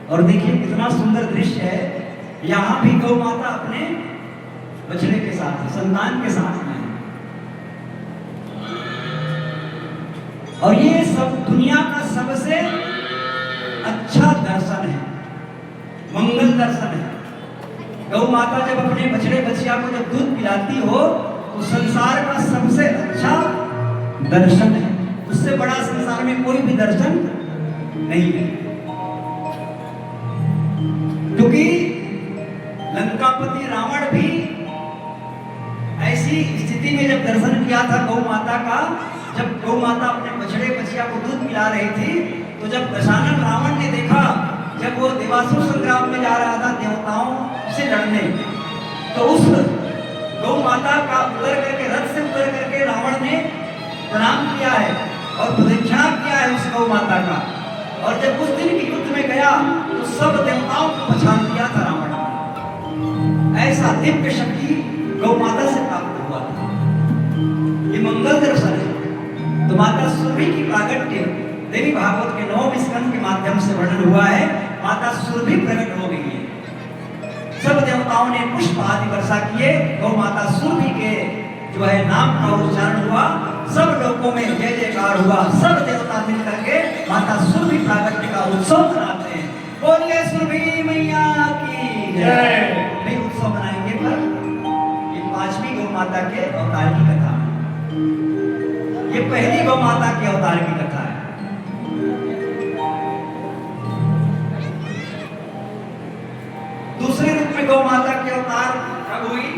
और देखिए कितना सुंदर दृश्य है, यहाँ भी गौ माता अपने बछड़े के साथ, संतान के साथ में। और ये सब दुनिया का सबसे अच्छा दर्शन है, मंगल दर्शन है। गौ माता जब अपने बछड़े बछिया को जब दूध पिलाती हो तो संसार का सबसे अच्छा दर्शन है, उससे बड़ा संसार में कोई भी दर्शन नहीं है। क्योंकि लंकापति रावण भी ऐसी स्थिति में जब दर्शन किया था गौ माता का, जब गौ माता अपने बछड़े बछिया को दूध पिला रही थी, तो जब दशानन रावण ने देखा, जब वो देवासुर संग्राम में जा रहा था देवताओं से लड़ने, तो उस गौ माता का उतर करके, रथ से उतर करके रावण ने प्रणाम किया है और प्रदक्षिणा किया है उस गौ माता का। और जब उस दिन के युद्ध में गया तो सब देवताओं को पहचान दिया था रावण। ऐसा दिव्य शक्ति गौ माता से प्राप्त हुआ था। ये मंगल दर्शन है। तो माता सुरभि की प्रागट्य देवी भागवत के 9वें स्कंद के माध्यम से वर्णन हुआ है। माता सुरभि प्रकट हो गई है। सब देवताओं ने पुष्प आदि वर्षा किए, गौ माता सुरभि के जो है नाम का उच्चारण हुआ, सब लोगों में जय जयकार हुआ। सब देवता मिलकर के माता सुरभि प्रागट्य का उत्सव मनाते हैं। बोलिए सुरभि मैया की जय। नहीं उत्सव मनाएंगे पर ये 5वीं गौ माता के अवतार की कथा है। ये पहली गौ माता के अवतार की कथा है। दूसरे रूप में गौ माता के अवतार कब हुई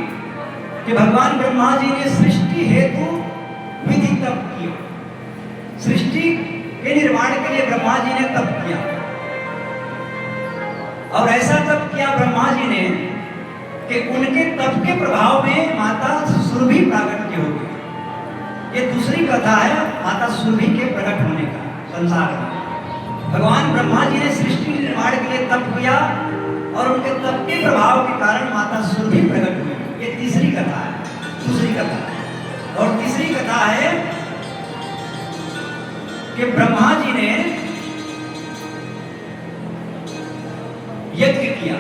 कि भगवान ब्रह्मा जी ने सृष्टि हेतु विधि तप किया। सृष्टि के निर्माण के लिए ब्रह्मा जी ने तप किया, और ऐसा तप किया ब्रह्मा जी ने कि उनके तप के प्रभाव में माता सुरभि प्राकट्य हो गई। ये दूसरी कथा है माता सुरभि के प्रकट होने का संसार में। भगवान ब्रह्मा जी ने सृष्टि निर्माण के लिए तप किया और उनके तप के प्रभाव के कारण माता सुरभि प्रकट हुई। ये तीसरी कथा है, दूसरी कथा। और तीसरी कथा है कि ब्रह्मा जी ने यज्ञ किया,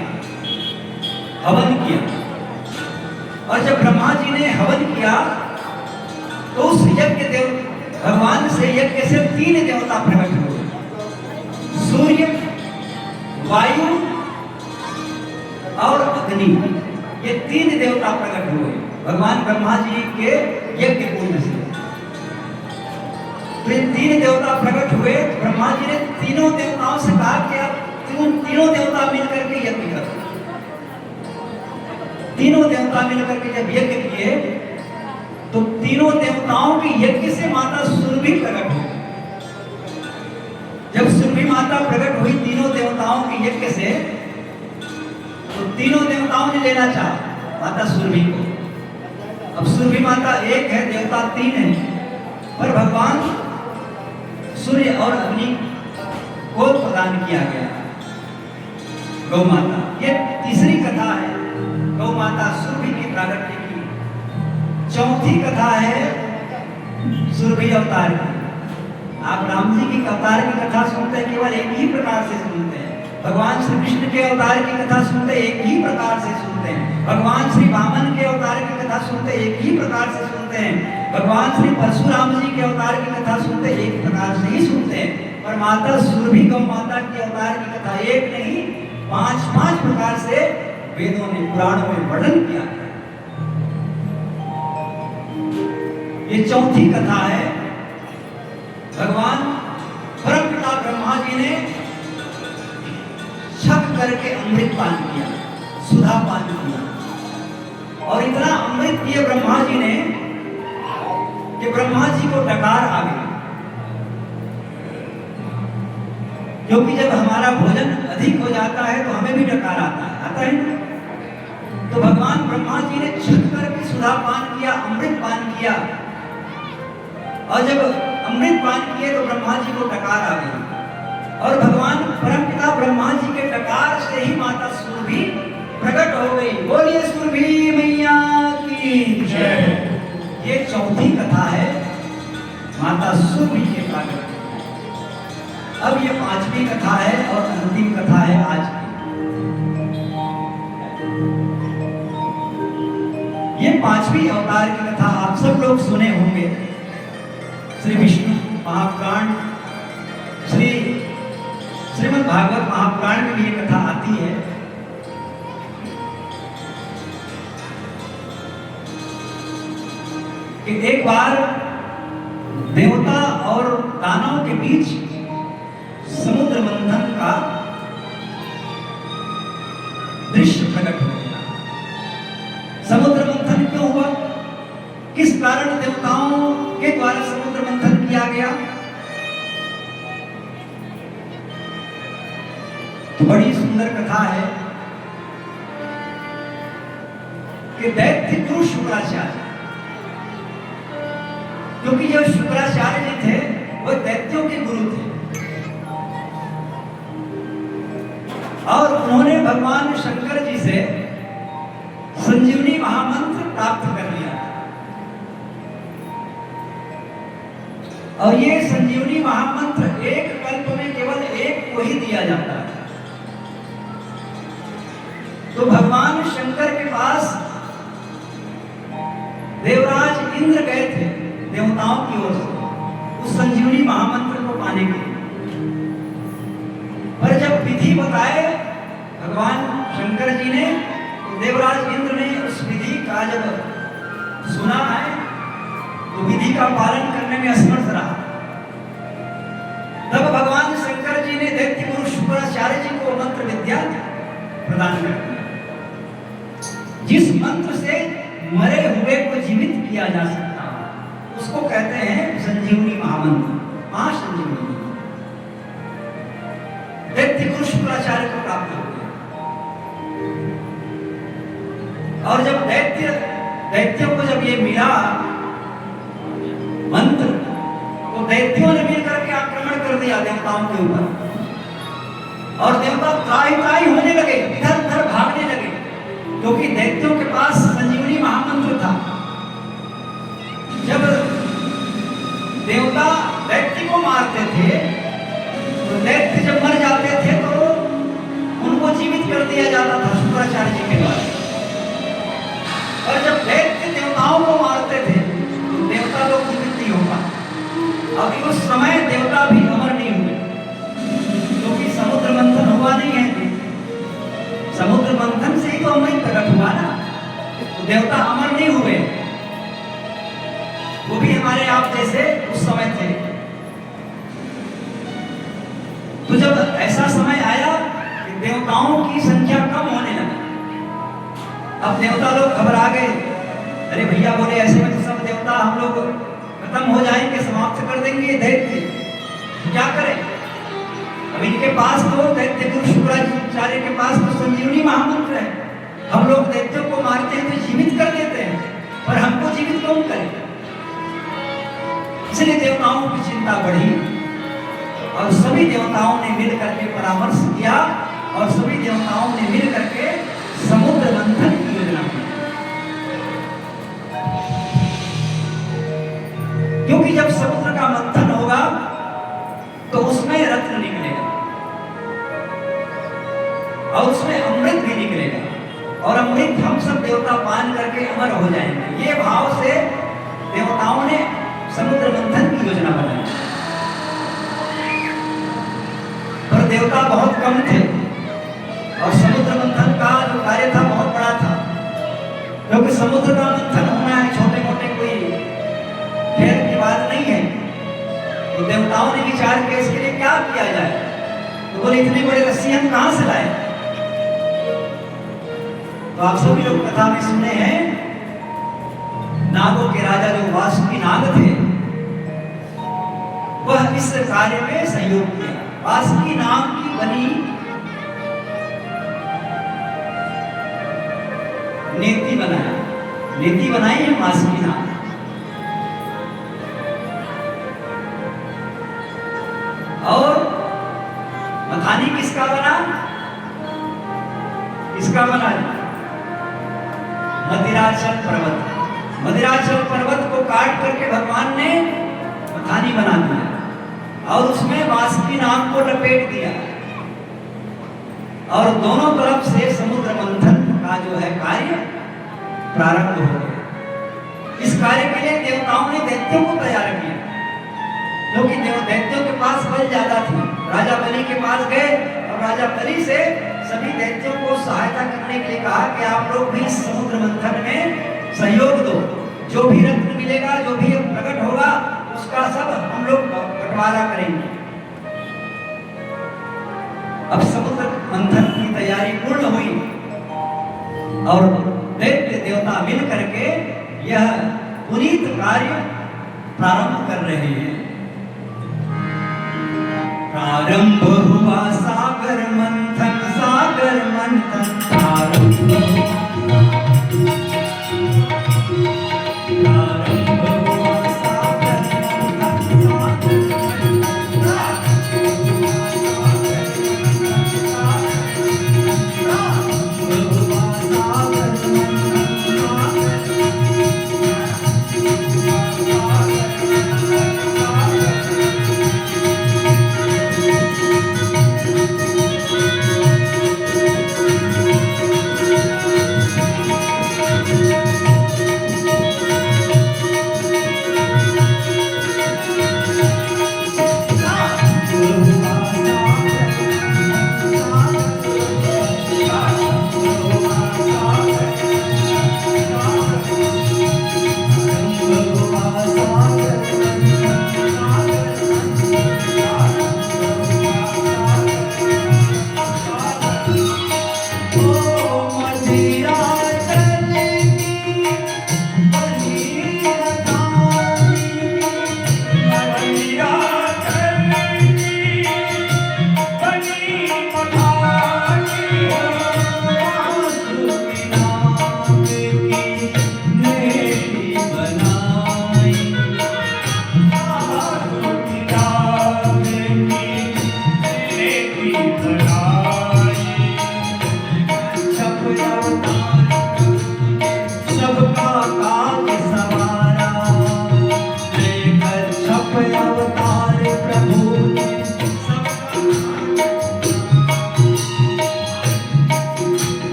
हवन किया, और जब ब्रह्मा जी ने हवन किया तो उस यज्ञ देव भगवान से यज्ञ से 3 देवता प्रकट हुए। सूर्य, वायु और अग्नि, ये 3 देवता प्रकट हुए भगवान ब्रह्मा जी के यज्ञ कुंड से। तो 3 देवता प्रकट हुए। ब्रह्मा जी ने तीनों देवताओं से कहा कि आप तीनों देवता मिलकर के यज्ञ करो। तीनों देवता मिलकर के जब यज्ञ किए तो तीनों देवताओं के यज्ञ से माता सुरभि प्रकट हुई। जब सुरभि माता प्रकट हुई तीनों देवताओं के यज्ञ से, तो तीनों देवताओं ने लेना चाहा माता सुरभि को। अब सुरभि माता एक है, देवता 3 है, पर भगवान सूर्य और अग्नि को प्रदान किया गया गौ माता। ये तीसरी कथा है गौ माता सुरभि की प्रागट्य की। चौथी कथा है सुरभि अवतार की। आप राम जी की अवतार की कथा सुनते हैं, केवल एक ही प्रकार से सुनते हैं। भगवान श्री कृष्ण के अवतार की कथा सुनते एक ही प्रकार से सुनते हैं। भगवान श्री वामन के अवतार की कथा सुनते एक ही प्रकार से सुनते हैं। भगवान श्री परशुराम जी के अवतार की कथा सुनते एक प्रकार से ही सुनते हैं। पर माता सुरभि गौ माता की अवतार की कथा एक नहीं, 5 प्रकार से वेदों ने, पुराणों में वर्णन किया है। ये चौथी कथा है। भगवान परमपिता ब्रह्मा जी ने छक करके अमृत पान किया, सुधा पान किया, और इतना अमृत किए ब्रह्मा जी ने कि ब्रह्मा जी को डकार आ गई। क्योंकि जब हमारा भोजन अधिक हो जाता है तो हमें भी डकार आता है ना? तो भगवान ब्रह्मा जी ने छक करके सुधा पान किया, अमृत पान किया, और जब अमृत पान किए तो ब्रह्मा जी को डकार आ गई। और भगवान परमपिता ब्रह्मा जी के डकार से ही माता सुरभि प्रकट हो गई। बोलिए सुरभि मैया की जय। ये चौथी कथा है माता सुरभि के प्रकट। अब ये पांचवी कथा है और अंतिम कथा है आज की। ये पांचवी अवतार की कथा आप सब लोग सुने होंगे। श्री विष्णु महापुराण, श्रीमद् भागवत महापुराण में भी ये कथा आती है कि एक बार देवता और दानव के बीच समुद्र मंथन का दृश्य प्रकट हो गया। समुद्र मंथन क्यों हुआ, किस कारण देवताओं के द्वारा समुद्र मंथन किया गया, तो बड़ी सुंदर कथा है कि दैत्य गुरु शुक्राचार्य, क्योंकि जो शुक्राचार्य जी थे वो दैत्यों के गुरु थे और उन्होंने भगवान शंकर जी से संजीवनी महामंत्र प्राप्त कर लिया। और ये संजीवनी महामंत्र एक कल्प में केवल एक को ही दिया जाता है। तो भगवान शंकर के पास देवराज इंद्र गए थे देवताओं की ओर से उस संजीवनी महामंत्र को पाने के लिए। पर जब विधि बताए भगवान शंकर जी ने, तो देवराज इंद्र ने उस विधि का जब सुना है तो विधि का पालन करने में असमर्थ रहा। तब भगवान शंकर जी ने दैत्य गुरु शुक्राचार्य जी को मंत्र विद्या प्रदान कर दिया, जिस मंत्र से मरे हुए को जीवित किया जा सकता है, उसको कहते हैं संजीवनी महामंत्र, महासंजीवनी। दैत्य गुरु शुक्राचार्य को प्राप्त हो गया। और जब दैत्यों को जब ये मिला मंत्र, तो दैत्यों ने मिलकर के आक्रमण कर दिया देवताओं के ऊपर और देवता त्राही होने लगे, इधर उधर भागने लगे, क्योंकि दैत्यों के पास संजीवनी महामंत्र था। जब देवता दैत्य को मारते थे तो दैत्य जब मर जाते थे तो उनको जीवित कर दिया जाता था शुक्राचार्य जी के द्वारा। और जब दैत्य देवताओं को मारते थे तो देवता लोग जीवित नहीं हो पाते। अभी उस समय देवता भी अमर नहीं हुए, क्योंकि समुद्र मंथन हुआ नहीं है। समुद्र मंथन से ही तो अमृत प्रकट हुआ ना, तो देवता अमर नहीं हुए, वो भी हमारे आप जैसे उस समय थे। तो जब ऐसा समय आया कि देवताओं की संख्या कम होने लगी, अब देवता लोग घबरा गए। अरे भैया बोले ऐसे में तो सब देवता हम लोग खत्म हो जाएंगे, समाप्त कर देंगे दैत्य, क्या करें। अब इनके पास तो दैत्य गुरु शुक्राचार्य के पास तो संजीवनी महामंत्र है, हम लोग दैत्यों को मारते हैं तो जीवित कर देते हैं, पर हमको जीवित कौन करे। इसलिए देवताओं की चिंता बढ़ी और सभी देवताओं ने मिलकर के परामर्श किया और सभी देवताओं ने मिलकर के समुद्र मंथन की योजना की। क्योंकि जब समुद्र का मंथन होगा तो उसमें रत्न निकलेगा और उसमें अमृत भी निकलेगा और अमृत हम सब देवता पान करके अमर हो जाएंगे। ये भाव से देवताओं ने समुद्र मंथन की योजना बनाई। पर देवता बहुत कम थे और समुद्र मंथन का जो कार्य था बहुत बड़ा था, क्योंकि समुद्र का मंथन होना है छोटे मोटे कोई खेल की बात नहीं है। तो देवताओं ने विचार किया इसके लिए क्या किया जाए, तो बोले इतनी बड़ी रस्सी हम कहां से लाए। तो आप सभी लोग कथा में सुने हैं, नागों के राजा जो वासुकी नाग थे वह इस कार्य में सहयोग किया। वासुकी नाग की बनी नेति बनाई है वासुकी नाग। और मथानी किसका बना, किसका बना, मदिराचल पर्वत। मदिराचल पर्वत को काट करके भगवान ने मथानी बना दिया। और उसमें बासुकी नाग को लपेट दिया और दोनों तरफ से समुद्र मंथन का जो है कार्य प्रारंभ हो गया। इस कार्य के लिए देवताओं ने दैत्यों को तैयार किया, क्योंकि दैत्यों के पास बल ज्यादा थी। राजा बलि के पास गए और राजा बलि से सभी दैत्यों को सहायता करने के लिए कहा कि आप लोग भी इस समुद्र मंथन में सहयोग दो, जो भी रत्न मिलेगा, जो भी प्रकट होगा, उसका सब हम लोग बंटवारा करेंगे। अब समुद्र मंथन की तैयारी पूर्ण हुई और दैत्य देवता मिल करके यह पुनीत कार्य प्रारंभ कर रहे हैं। प्रारंभ हुआ सागर मंथन, सागर मंथन प्रारंभ हुआ, प्रारंभ हुआ सागर मंथन, सागर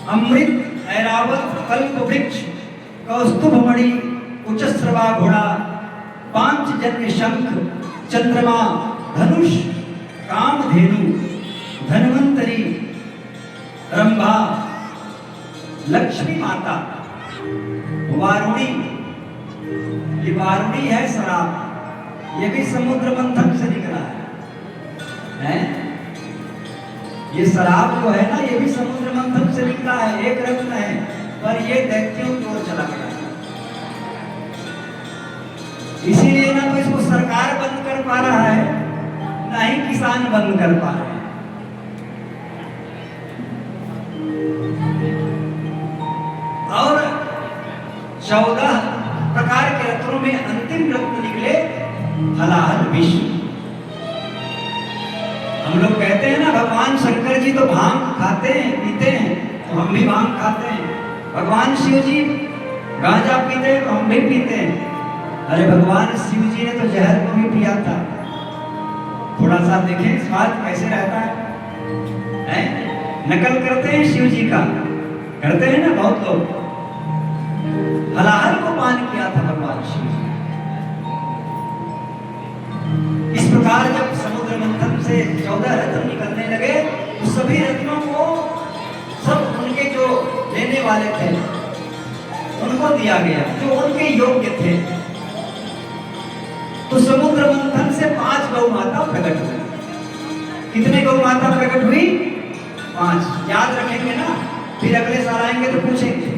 अमृत, ऐरावत, कल्प वृक्ष, कौस्तुभमणि, उच्चस्रवा घोड़ा, पांचजन्य शंख, चंद्रमा, धनुष, कामधेनु, धन्वंतरी, रंभा, लक्ष्मी माता, वारुणी, ये वारुणी है शराब, ये भी समुद्र मंथन से निकला है? ये शराब जो है ना, ये भी समुद्र मंथन से निकला है, एक रत्न है, पर ये दैत्यों की ओर चला गया। इसीलिए ना तो इसको सरकार बंद कर पा रहा है, ना ही किसान बंद कर पा रहे हैं। और 14 प्रकार के रत्नों में अंतिम रत्न निकले हलाहल विष। हम लोग कहते हैं ना, भगवान शंकर जी तो भांग खाते हैं, पीते हैं, तो हम भी भांग खाते हैं। भगवान शिव जी गांजा पीते हैं, तो हम भी पीते हैं। अरे भगवान शिव जी ने तो जहर को भी पिया था। थोड़ा सा देखें स्वाद कैसे रहता है? नकल करते हैं शिव जी का, करते हैं ना बहुत लोग। हलाहल को पान किया था भगवान शिव जी। इस प्रकार जब समुद्र मंथन से 14 रत्न निकलने लगे, तो सभी रत्नों को सब उनके जो लेने वाले थे उनको दिया गया, जो उनके योग्य थे। तो समुद्र मंथन से 5 गौ माता प्रकट हुई। कितने गौ माता प्रकट हुई? 5। याद रखेंगे ना, फिर अगले साल आएंगे तो पूछेंगे,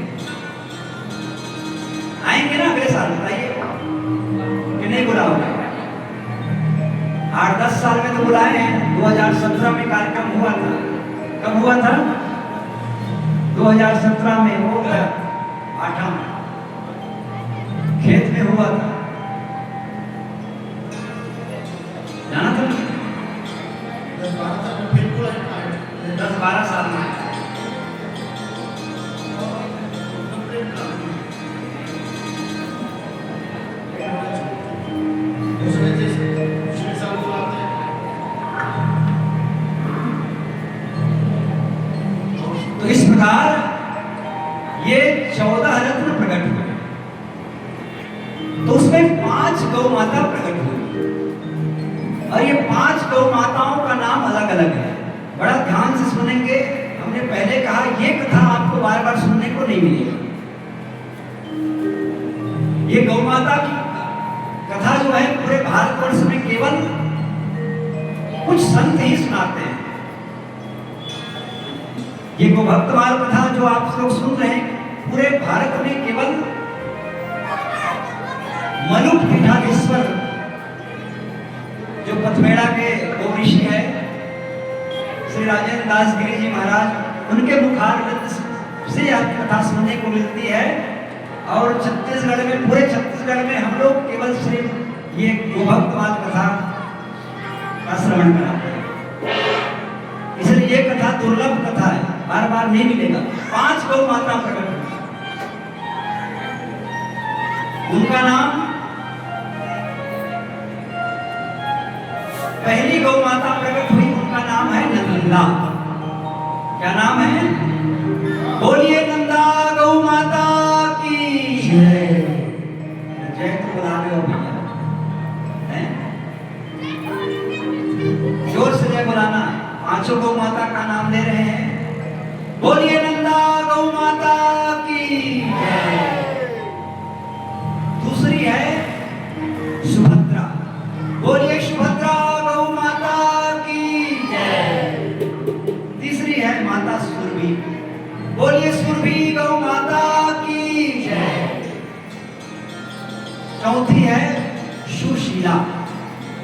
आएंगे ना अगले साल, बताइए कि नहीं बुलाओगे? 8-10 साल में तो बुलाए हैं। 2017 में कार्यक्रम हुआ था। कब हुआ था? 2017 में वो आटा खेत में हुआ था, जाना था? 10-12 साल में। तो इस प्रकार ये 14 रत्न प्रकट हुए, तो उसमें 5 गौ माता प्रकट हुई, और ये 5 गौ माताओं का नाम अलग अलग है। बड़ा ध्यान से सुनेंगे। हमने पहले कहा ये कथा आपको बार बार सुनने को नहीं मिलेगी। ये गौ माता की कथा जो है पूरे भारतवर्ष में केवल कुछ संत ही सुनाते हैं। ये गोभक्तमाल कथा जो आप लोग सुन रहे हैं, पूरे भारत में केवल मनुक पीठाधीश्वर जो पथमेड़ा के वो ऋषि है श्री राजेंद्र दास गिरी जी महाराज, उनके मुखारविंद से यह कथा सुनने को मिलती है। और छत्तीसगढ़ में, पूरे छत्तीसगढ़ में हम लोग केवल सिर्फ ये गोभक्तमाल कथा का श्रवण कराते हैं। इसलिए ये कथा दुर्लभ कथा है, बार बार नहीं मिलेगा। 5 गौ माता प्रकट हुई, उनका नाम, पहली गौ माता प्रकट हुई, उनका नाम है नंदा। क्या नाम है? बोलिए नंदा गौ माता की जय। जय तो बुला रहे हो भैया, जोर से जय बुलाना। 5 गौ माता का नाम ले रहे हैं। बोलिए नंदा गौ माता की जय। दूसरी है सुभद्रा। बोलिए सुभद्रा गौ माता की जय। तीसरी है माता सुरभि। बोलिए सुरभि गौ माता की जय। चौथी है सुशीला।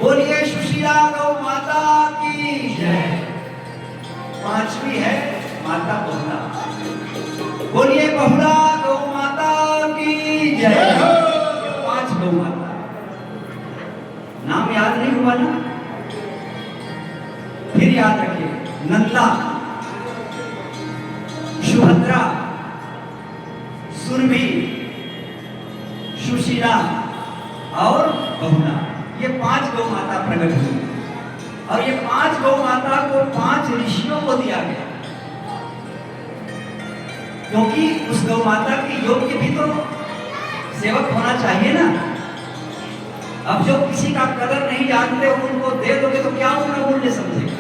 बोलिए सुशीला गौ माता की जय। 5वीं है माता बहुला। बोलिए बहुला गौ माता की जय। 5 गौ माता, नाम याद नहीं हुआ ना? फिर याद रखिए, नंदा, सुभद्रा, सुरभि, सुशीला और बहुला, ये 5 गौ माता प्रकट हुई। और ये 5 गौ माता को 5 ऋषियों को दिया गया, क्योंकि उस गौ माता के योग्य भी तो सेवक होना चाहिए ना। अब जो किसी का कदर नहीं जानते उनको दे दोगे तो क्या उनका मूल्य समझेगा?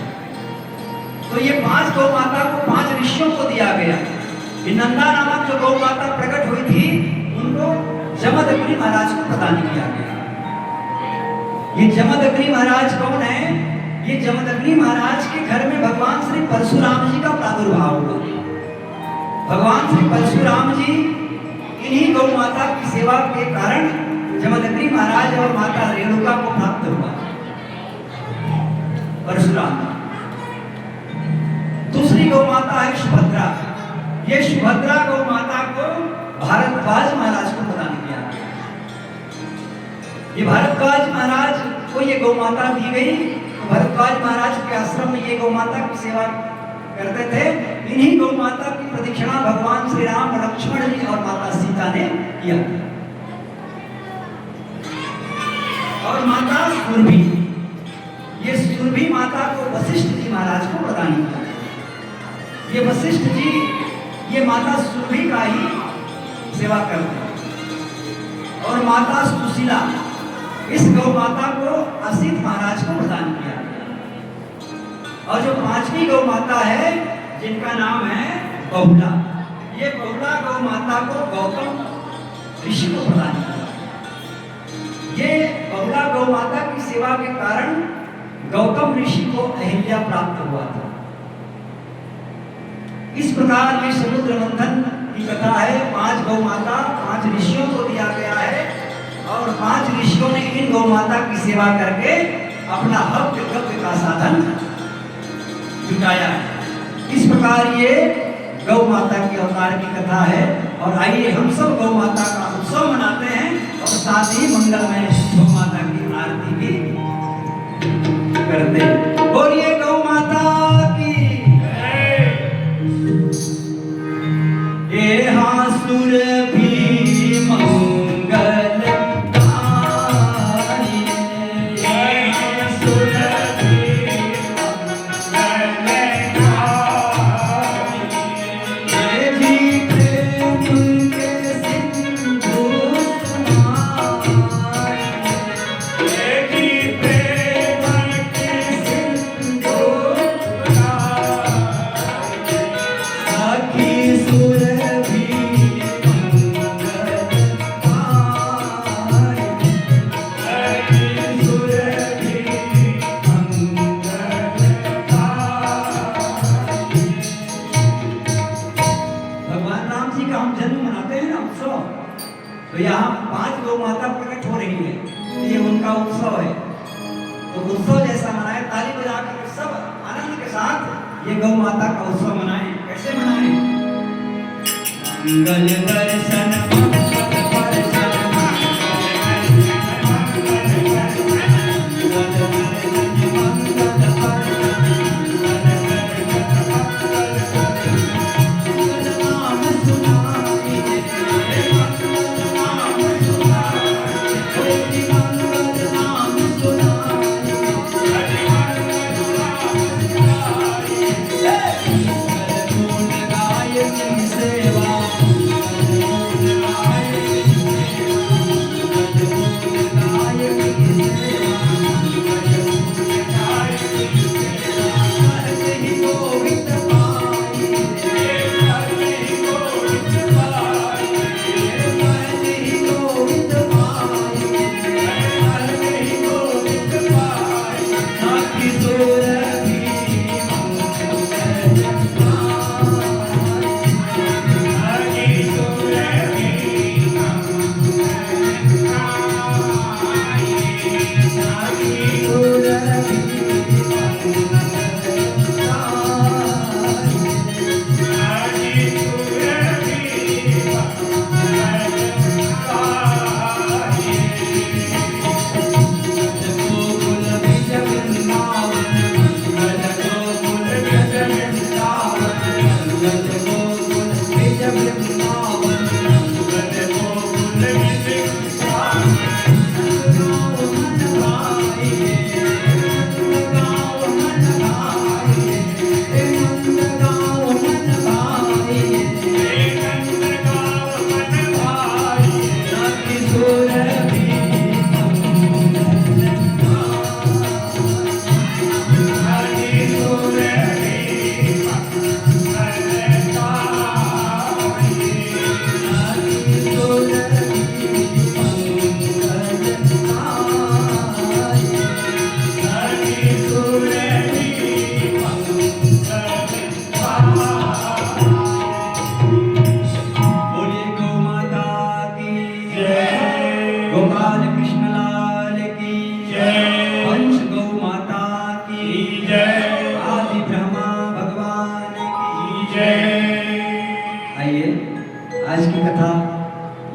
तो ये 5 गौ माता को 5 ऋषियों को दिया गया। नंदा नामक जो गौ माता प्रकट हुई थी, उनको जमदग्नि महाराज को प्रदान किया गया। ये जमदग्नि महाराज कौन है? ये जमदग्नि महाराज के घर में भगवान श्री परशुराम जी का प्रादुर्भाव हुआ। भगवान श्री परशुराम जी इन्हीं गौ माता की सेवा के कारण जमदग्नि महाराज और माता रेणुका को प्राप्त हुआ परशुराम। दूसरी गौ माता है सुभद्रा। ये सुभद्रा गौ माता को भारद्वाज महाराज को प्रदान किया। ये भारद्वाज महाराज को ये गौ माता दी गई। तो भारद्वाज महाराज के आश्रम में ये गौ माता की सेवा करते थे। इन्हीं गौ माता की प्रदक्षिणा भगवान श्री राम, लक्ष्मण जी और माता सीता ने किया। और माता सुरभि, ये सुरभि माता को वशिष्ठ जी महाराज को प्रदान किया। ये वशिष्ठ जी ये माता सुरभि का ही सेवा करते हैं। और माता सुशीला, इस गौ माता को असित महाराज को प्रदान किया। और जो 5वीं गौ माता है जिनका नाम है बहुला, ये बहुला गौ माता को गौतम ऋषि को प्रदान किया। ये बहुला गौ माता की सेवा के कारण गौतम ऋषि को अहिल्या प्राप्त हुआ था। इस प्रकार ये समुद्र मंथन की कथा है। 5 गौ माता 5 ऋषियों को दिया गया है और 5 ऋषियों ने इन गौ माता की सेवा करके अपना हव्य गव्य का साधन जुटाया है। इस प्रकार ये गौ माता के अवतार की कथा है। और आइए हम सब गौ माता का उत्सव मनाते हैं और साथ ही मंगलमय गौ माता की आरती भी करते हैं। बोलिए गौ माता की ये हासुर भी मंगल तो यहाँ 5 गौ माता प्रकट हो रही है। ये उनका उत्सव है। तो उत्सव जैसा मनाए, ताली बजाकर सब आनंद के साथ ये गौ माता का उत्सव मनाएं। कैसे मनाएं? मंगल दर्शन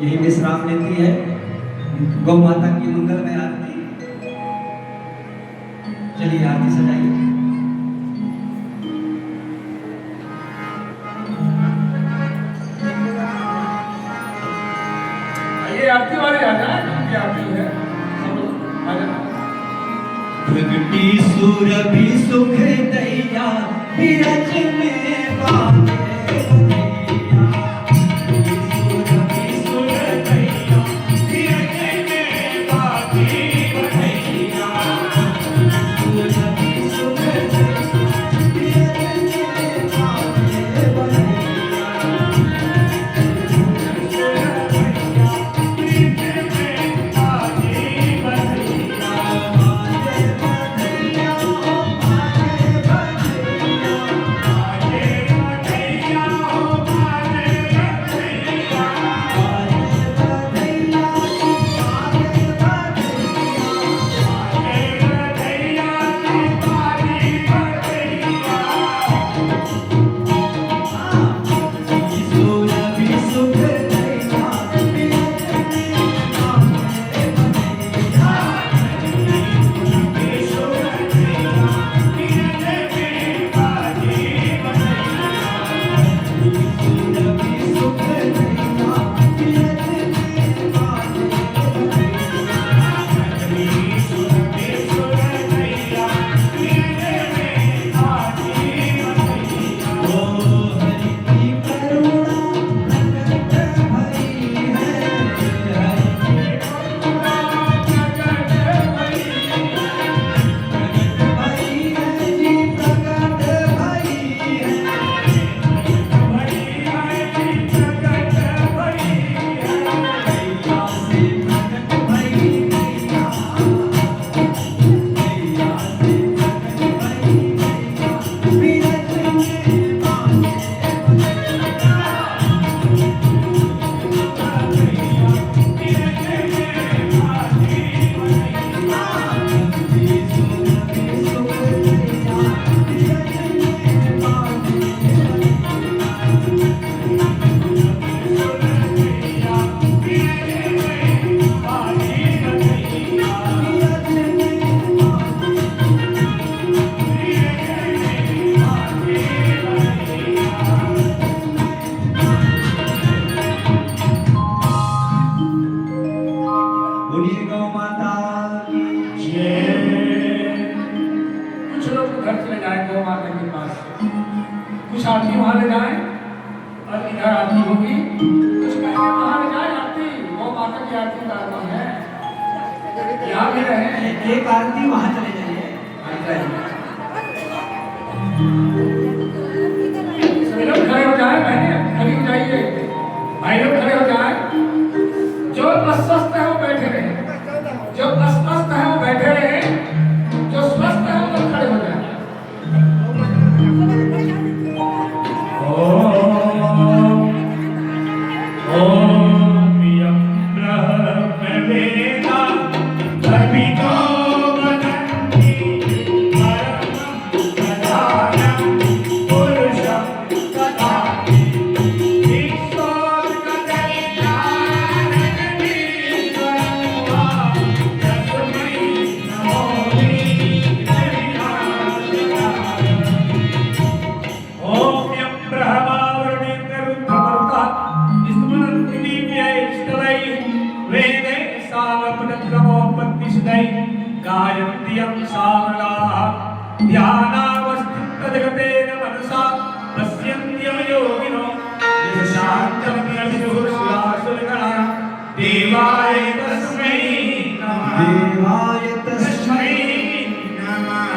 यही विश्राम लेती है। गौ माता की मंगलमय आरती। चलिए आरती सजाइए। ये आरती वाले आ जाए, उनकी आरती है। प्रगटी सुरभि सुख दैया विरज में बाजे Yeah. रहे हैं। एक आरती वहां चले जाइए। सभी लोग खड़े हो जाए, बहने खड़ी हो जाइए, भाई लोग खड़े हो जाए। जो अस्वस्थ है वो बैठे रहे, जो अस्वस्थ है वो बैठे रहे, जो स्वस्थ है वो खड़े हो जाए। ओम यं ब्रह्मवेदा धर्मितो वदन्ति परमं प्रधानं पुरुषं ददाति। गायन्त्यं सामगाः ध्यानावस्थितजगतेन मनसा पश्यन्त्यं योगिनो यशान्तमभिदुः सुरासुरगणा देवाय तस्मै नमः। देवाय तस्मै नमः।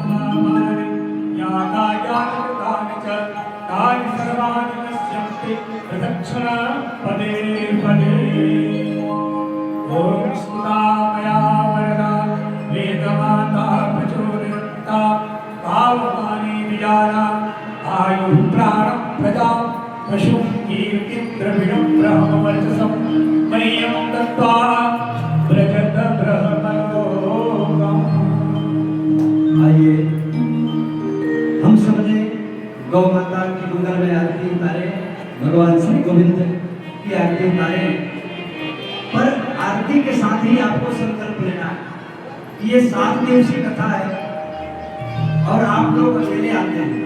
महामानि यातायातानि च तानि सर्वाणि नश्यन्ति प्रदक्षिणा पदे पदे ॐ स्तुता मया वरदा वेदमाता प्रचोदयन्ता पावकानि विजाना आयुः प्राणं प्रजा पशुं कीर्तिं द्रविणं ब्रह्मवर्चसं मह्यं दत्त्वा व्रजत ब्रह्मलोकम्। आइए हम सब ने गौ माता की मंगल में आरती उतारे, भगवान श्री गोविंद की आरती उतारे, पर आरती के साथ ही आपको संकल्प लेना है। ये 7 दिवसीय कथा है और आप लोग अकेले आते हैं।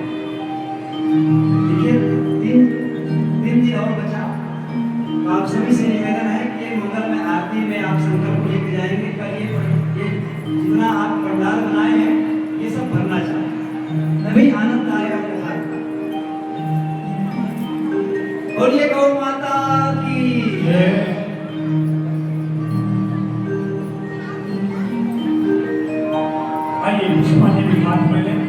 देखिए 3 दिन और बचा, तो आप सभी से निवेदन है कि मंगल में आरती में आप संकल्प लेके जाएंगे। कल ये जितना आप पंडाल बनाए हैं ये सब भरना चाहिए, तभी आनंद आएगा त्योहार का। बोलिए गौ माता की जय। आइए विष्णु जी भी हाथ में लें।